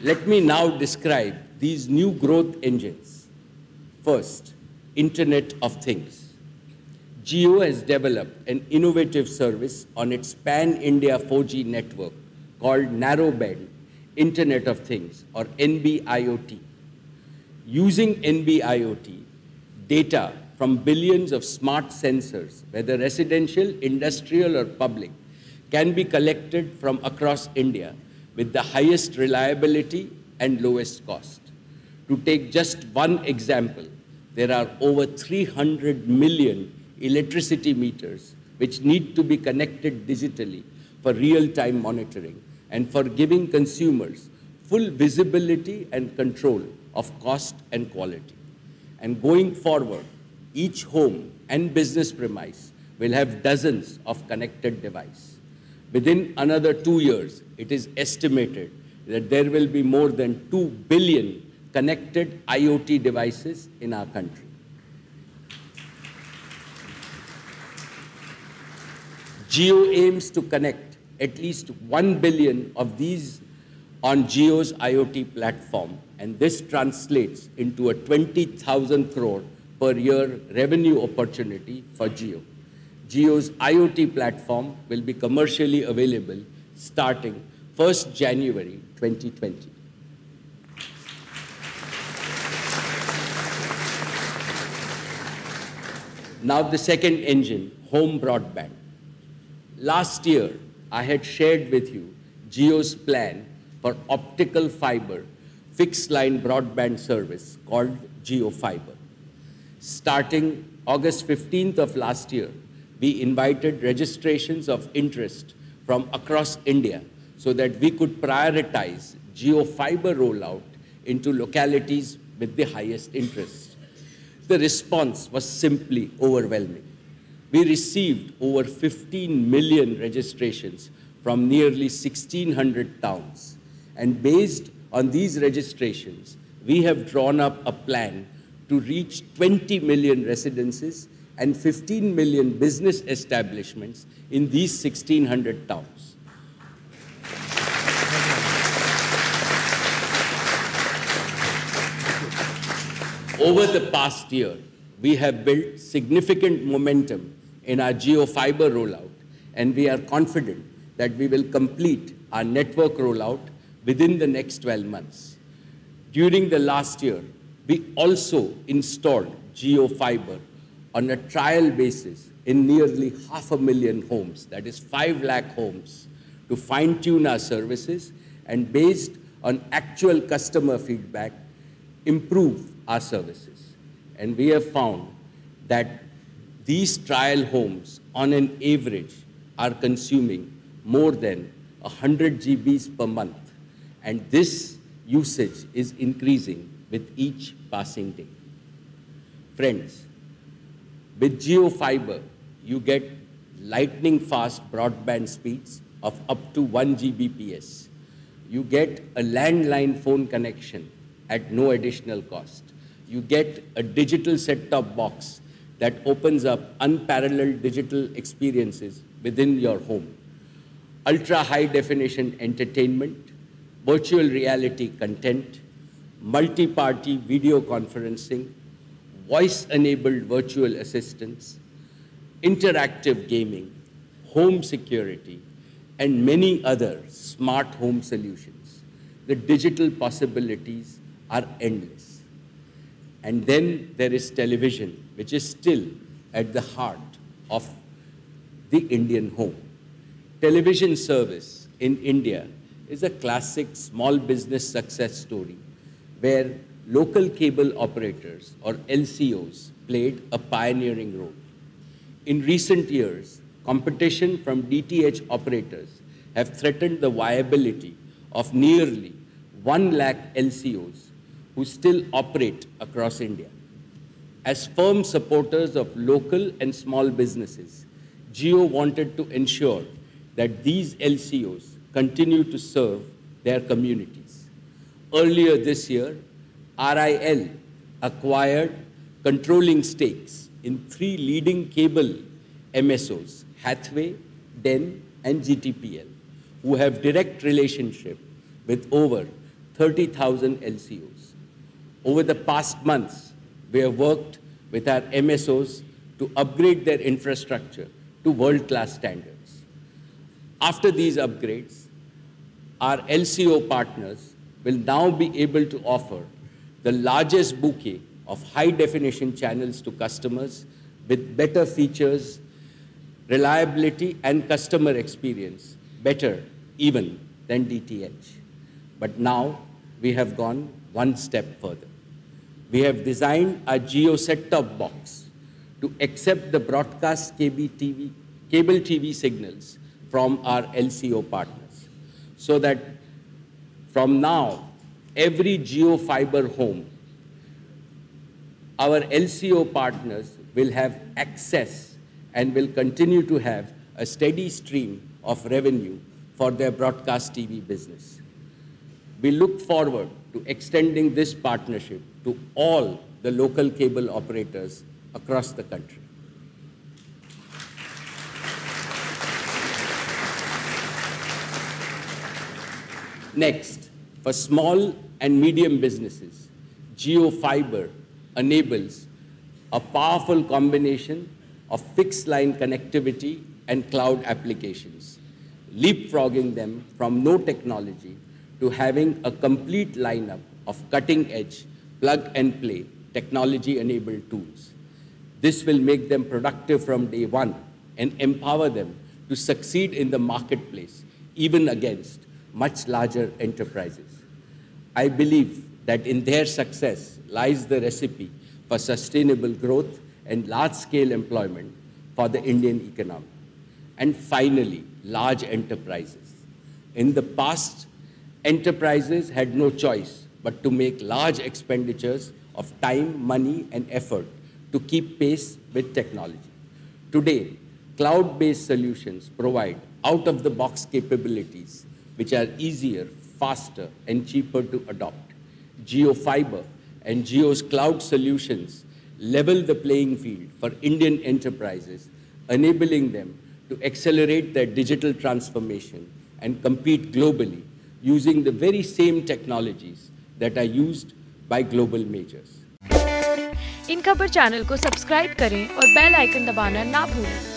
Let me now describe these new growth engines. First, Internet of Things. Jio has developed an innovative service on its pan-India 4G network called Narrowband Internet of Things, or NB-IoT. Using NB-IoT, data from billions of smart sensors, whether residential, industrial, or public, can be collected from across India with the highest reliability and lowest cost. To take just one example, there are over 300 million electricity meters which need to be connected digitally for real-time monitoring and for giving consumers full visibility and control of cost and quality. And going forward, each home and business premise will have dozens of connected devices. Within another 2 years, it is estimated that there will be more than 2 billion connected IoT devices in our country. Jio aims to connect at least 1 billion of these on Jio's IoT platform, and this translates into a 20,000 crore per year revenue opportunity for Jio. Jio's IoT platform will be commercially available starting 1st January 2020. Now the second engine, home broadband. Last year, I had shared with you Jio's plan for optical fiber fixed line broadband service called Jio Fiber. Starting August 15th of last year, we invited registrations of interest from across India so that we could prioritize Jio Fiber rollout into localities with the highest interest. The response was simply overwhelming. We received over 15 million registrations from nearly 1,600 towns. And based on these registrations, we have drawn up a plan to reach 20 million residences and 15 million business establishments in these 1,600 towns. Over the past year, we have built significant momentum in our Jio Fiber rollout, and we are confident that we will complete our network rollout within the next 12 months. During the last year, we also installed Jio Fiber on a trial basis in nearly 500,000 homes, that is 5 lakh homes, to fine-tune our services and based on actual customer feedback, improve our services. And we have found that these trial homes, on an average, are consuming more than 100 GBs per month. And this usage is increasing with each passing day. Friends, with Jio Fiber, you get lightning-fast broadband speeds of up to 1 Gbps. You get a landline phone connection at no additional cost. You get a digital set-top box that opens up unparalleled digital experiences within your home. Ultra-high-definition entertainment, virtual reality content, multi-party video conferencing, voice-enabled virtual assistants, interactive gaming, home security, and many other smart home solutions. The digital possibilities are endless. And then there is television, which is still at the heart of the Indian home. Television service in India is a classic small business success story where local cable operators, or LCOs, played a pioneering role. In recent years, competition from DTH operators have threatened the viability of nearly 1 lakh LCOs who still operate across India. As firm supporters of local and small businesses, Jio wanted to ensure that these LCOs continue to serve their communities. Earlier this year, RIL acquired controlling stakes in 3 leading cable MSOs, Hathway, DEN, and GTPL, who have direct relationship with over 30,000 LCOs. Over the past months, we have worked with our MSOs to upgrade their infrastructure to world-class standards. After these upgrades, our LCO partners will now be able to offer the largest bouquet of high-definition channels to customers with better features, reliability, and customer experience, better even than DTH. But now we have gone one step further. We have designed a Jio set-top box to accept the broadcast cable TV signals from our LCO partners, so that from now, every Jio fiber home, our LCO partners will have access and will continue to have a steady stream of revenue for their broadcast TV business. We look forward to extending this partnership to all the local cable operators across the country. Next, for small and medium businesses, Jio Fiber enables a powerful combination of fixed line connectivity and cloud applications, leapfrogging them from no technology to having a complete lineup of cutting-edge, plug-and-play, technology-enabled tools. This will make them productive from day one and empower them to succeed in the marketplace, even against much larger enterprises. I believe that in their success lies the recipe for sustainable growth and large-scale employment for the Indian economy. And finally, large enterprises. In the past, enterprises had no choice but to make large expenditures of time, money, and effort to keep pace with technology. Today, cloud-based solutions provide out-of-the-box capabilities which are easier, faster, and cheaper to adopt. Jio Fiber and Jio's cloud solutions level the playing field for Indian enterprises, enabling them to accelerate their digital transformation and compete globally using the very same technologies that are used by global majors. इन खबर channel को subscribe करें और bell icon दबाना ना भूलें।